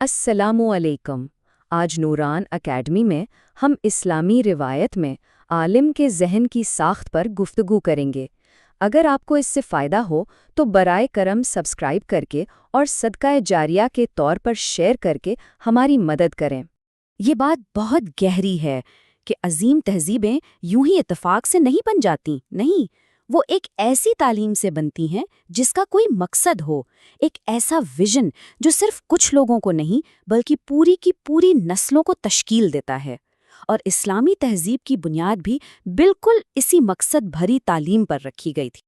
السلام علیکم۔ آج نوران اکیڈمی میں ہم اسلامی روایت میں عالم کے ذہن کی ساخت پر گفتگو کریں گے۔ اگر آپ کو اس سے فائدہ ہو تو برائے کرم سبسکرائب کر کے اور صدقہ جاریہ کے طور پر شیئر کر کے ہماری مدد کریں۔ یہ بات بہت گہری ہے کہ عظیم تہذیبیں یوں ہی اتفاق سے نہیں بن جاتی، نہیں، وہ ایک ایسی تعلیم سے بنتی ہیں جس کا کوئی مقصد ہو، ایک ایسا ویژن جو صرف کچھ لوگوں کو نہیں بلکہ پوری کی پوری نسلوں کو تشکیل دیتا ہے۔ اور اسلامی تہذیب کی بنیاد بھی بالکل اسی مقصد بھری تعلیم پر رکھی گئی تھی۔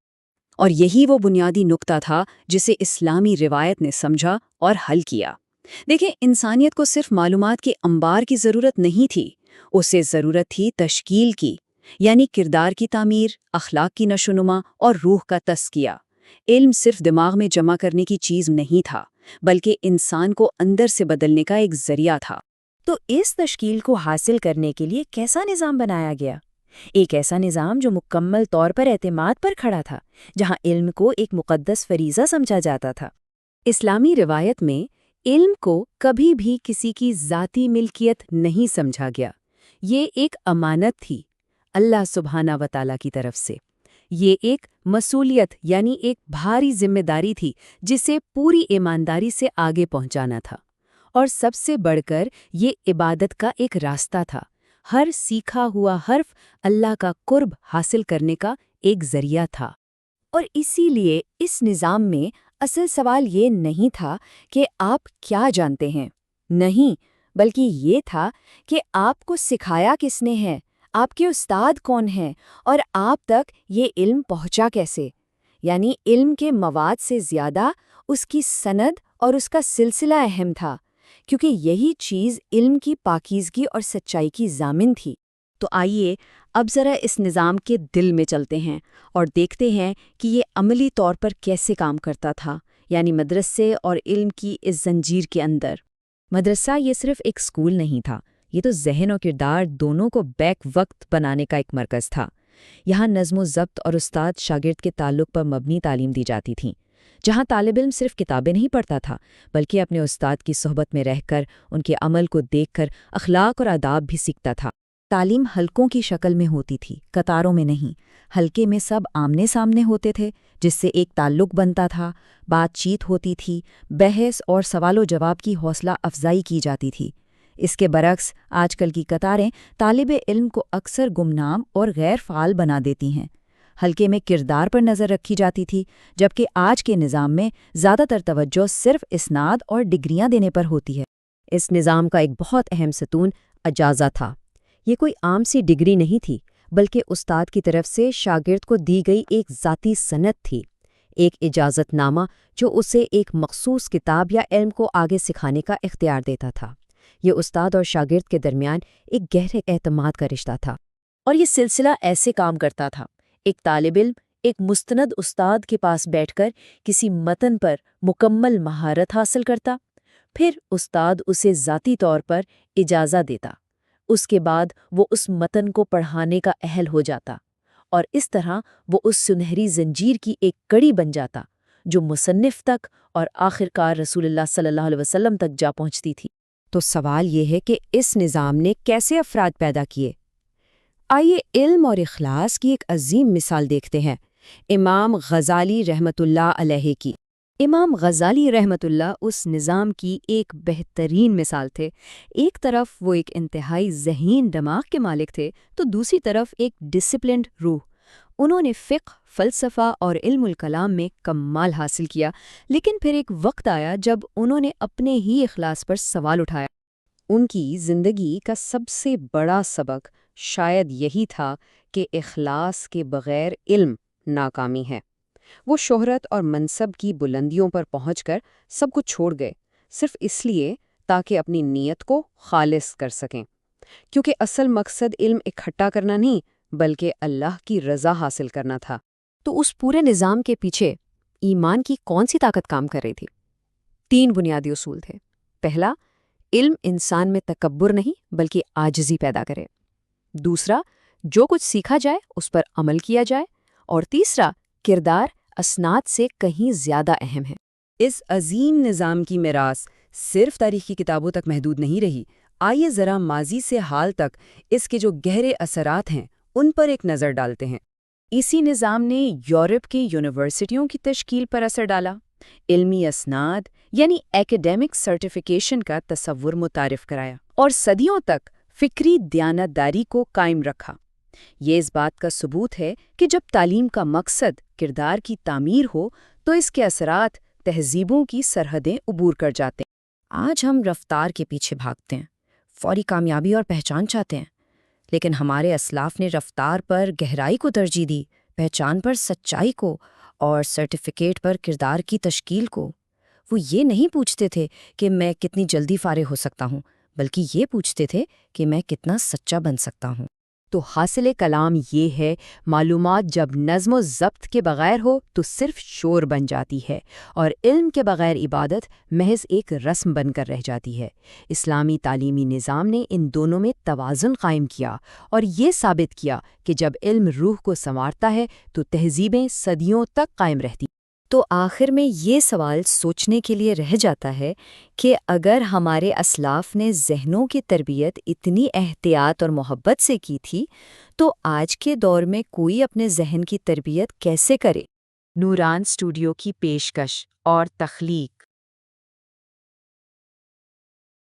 اور یہی وہ بنیادی نقطہ تھا جسے اسلامی روایت نے سمجھا اور حل کیا۔ دیکھیں، انسانیت کو صرف معلومات کے انبار کی ضرورت نہیں تھی، اسے ضرورت تھی تشکیل کی، یعنی کردار کی تعمیر، اخلاق کی نشوونما اور روح کا تزکیہ۔ علم صرف دماغ میں جمع کرنے کی چیز نہیں تھا، بلکہ انسان کو اندر سے بدلنے کا ایک ذریعہ تھا۔ تو اس تشکیل کو حاصل کرنے کے لیے کیسا نظام بنایا گیا؟ ایک ایسا نظام جو مکمل طور پر اعتماد پر کھڑا تھا، جہاں علم کو ایک مقدس فریضہ سمجھا جاتا تھا۔ اسلامی روایت میں علم کو کبھی بھی کسی کی ذاتی ملکیت نہیں سمجھا گیا۔ یہ ایک امانت تھی اللہ سبحانہ و تعالیٰ کی طرف سے۔ یہ ایک مسئولیت یعنی ایک بھاری ذمہ داری تھی جسے پوری ایمانداری سے آگے پہنچانا تھا۔ اور سب سے بڑھ کر یہ عبادت کا ایک راستہ تھا۔ ہر سیکھا ہوا حرف اللہ کا قرب حاصل کرنے کا ایک ذریعہ تھا۔ اور اسی لیے اس نظام میں اصل سوال یہ نہیں تھا کہ آپ کیا جانتے ہیں، نہیں، بلکہ یہ تھا کہ آپ کو سکھایا کس نے ہے، آپ کے استاد کون ہیں، اور آپ تک یہ علم پہنچا کیسے۔ یعنی علم کے مواد سے زیادہ اس کی سند اور اس کا سلسلہ اہم تھا، کیونکہ یہی چیز علم کی پاکیزگی اور سچائی کی ضامن تھی۔ تو آئیے اب ذرا اس نظام کے دل میں چلتے ہیں اور دیکھتے ہیں کہ یہ عملی طور پر کیسے کام کرتا تھا، یعنی مدرسے اور علم کی اس زنجیر کے اندر۔ مدرسہ یہ صرف ایک اسکول نہیں تھا، یہ تو ذہن اور کردار دونوں کو بیک وقت بنانے کا ایک مرکز تھا۔ یہاں نظم و ضبط اور استاد شاگرد کے تعلق پر مبنی تعلیم دی جاتی تھی، جہاں طالب علم صرف کتابیں نہیں پڑھتا تھا بلکہ اپنے استاد کی صحبت میں رہ کر ان کے عمل کو دیکھ کر اخلاق اور آداب بھی سیکھتا تھا۔ تعلیم حلقوں کی شکل میں ہوتی تھی، قطاروں میں نہیں۔ حلقے میں سب آمنے سامنے ہوتے تھے، جس سے ایک تعلق بنتا تھا، بات چیت ہوتی تھی، بحث اور سوال و جواب کی حوصلہ افزائی کی جاتی تھی۔ اس کے برعکس آج کل کی قطاریں طالب علم کو اکثر گمنام اور غیر فعال بنا دیتی ہیں۔ حلقے میں کردار پر نظر رکھی جاتی تھی، جبکہ آج کے نظام میں زیادہ تر توجہ صرف اسناد اور ڈگریاں دینے پر ہوتی ہے۔ اس نظام کا ایک بہت اہم ستون اجازہ تھا۔ یہ کوئی عام سی ڈگری نہیں تھی، بلکہ استاد کی طرف سے شاگرد کو دی گئی ایک ذاتی سند تھی، ایک اجازت نامہ جو اسے ایک مخصوص کتاب یا علم کو آگے سکھانے کا اختیار دیتا تھا۔ یہ استاد اور شاگرد کے درمیان ایک گہرے اعتماد کا رشتہ تھا۔ اور یہ سلسلہ ایسے کام کرتا تھا: ایک طالب علم ایک مستند استاد کے پاس بیٹھ کر کسی متن پر مکمل مہارت حاصل کرتا، پھر استاد اسے ذاتی طور پر اجازہ دیتا، اس کے بعد وہ اس متن کو پڑھانے کا اہل ہو جاتا، اور اس طرح وہ اس سنہری زنجیر کی ایک کڑی بن جاتا جو مصنف تک اور آخرکار رسول اللہ صلی اللہ علیہ وسلم تک جا پہنچتی تھی۔ تو سوال یہ ہے کہ اس نظام نے کیسے افراد پیدا کیے؟ آئیے علم اور اخلاص کی ایک عظیم مثال دیکھتے ہیں، امام غزالی رحمۃ اللہ علیہ کی۔ امام غزالی رحمۃ اللہ اس نظام کی ایک بہترین مثال تھے۔ ایک طرف وہ ایک انتہائی ذہین دماغ کے مالک تھے تو دوسری طرف ایک ڈسپلنڈ روح۔ انہوں نے فقہ، فلسفہ اور علم الکلام میں کمال حاصل کیا، لیکن پھر ایک وقت آیا جب انہوں نے اپنے ہی اخلاص پر سوال اٹھایا۔ ان کی زندگی کا سب سے بڑا سبق شاید یہی تھا کہ اخلاص کے بغیر علم ناکامی ہے۔ وہ شہرت اور منصب کی بلندیوں پر پہنچ کر سب کچھ چھوڑ گئے، صرف اس لیے تاکہ اپنی نیت کو خالص کر سکیں، کیونکہ اصل مقصد علم اکٹھا کرنا نہیں بلکہ اللہ کی رضا حاصل کرنا تھا۔ تو اس پورے نظام کے پیچھے ایمان کی کون سی طاقت کام کر رہی تھی؟ 3 بنیادی اصول تھے۔ پہلا، علم انسان میں تکبر نہیں بلکہ عاجزی پیدا کرے۔ دوسرا، جو کچھ سیکھا جائے اس پر عمل کیا جائے۔ اور تیسرا، کردار اسناد سے کہیں زیادہ اہم ہے۔ اس عظیم نظام کی میراث صرف تاریخی کتابوں تک محدود نہیں رہی۔ آئیے ذرا ماضی سے حال تک اس کے جو گہرے اثرات ہیں ان پر ایک نظر ڈالتے ہیں۔ اسی نظام نے یورپ کی یونیورسٹیوں کی تشکیل پر اثر ڈالا، علمی اسناد یعنی ایکیڈیمک سرٹیفیکیشن کا تصور متعارف کرایا اور صدیوں تک فکری دیانتداری کو قائم رکھا۔ یہ اس بات کا ثبوت ہے کہ جب تعلیم کا مقصد کردار کی تعمیر ہو تو اس کے اثرات تہذیبوں کی سرحدیں عبور کر جاتے ہیں۔ آج ہم رفتار کے پیچھے بھاگتے ہیں، فوری کامیابی اور پہچان چاہتے ہیں، لیکن ہمارے اسلاف نے رفتار پر گہرائی کو ترجیح دی، پہچان پر سچائی کو اور سرٹیفکیٹ پر کردار کی تشکیل کو۔ وہ یہ نہیں پوچھتے تھے کہ میں کتنی جلدی فارغ ہو سکتا ہوں، بلکہ یہ پوچھتے تھے کہ میں کتنا سچا بن سکتا ہوں۔ تو حاصل کلام یہ ہے، معلومات جب نظم و ضبط کے بغیر ہو تو صرف شور بن جاتی ہے، اور علم کے بغیر عبادت محض ایک رسم بن کر رہ جاتی ہے۔ اسلامی تعلیمی نظام نے ان دونوں میں توازن قائم کیا اور یہ ثابت کیا کہ جب علم روح کو سنوارتا ہے تو تہذیبیں صدیوں تک قائم رہتی۔ تو آخر میں یہ سوال سوچنے کے لیے رہ جاتا ہے کہ اگر ہمارے اسلاف نے ذہنوں کی تربیت اتنی احتیاط اور محبت سے کی تھی تو آج کے دور میں کوئی اپنے ذہن کی تربیت کیسے کرے؟ نوران اسٹوڈیو کی پیشکش اور تخلیق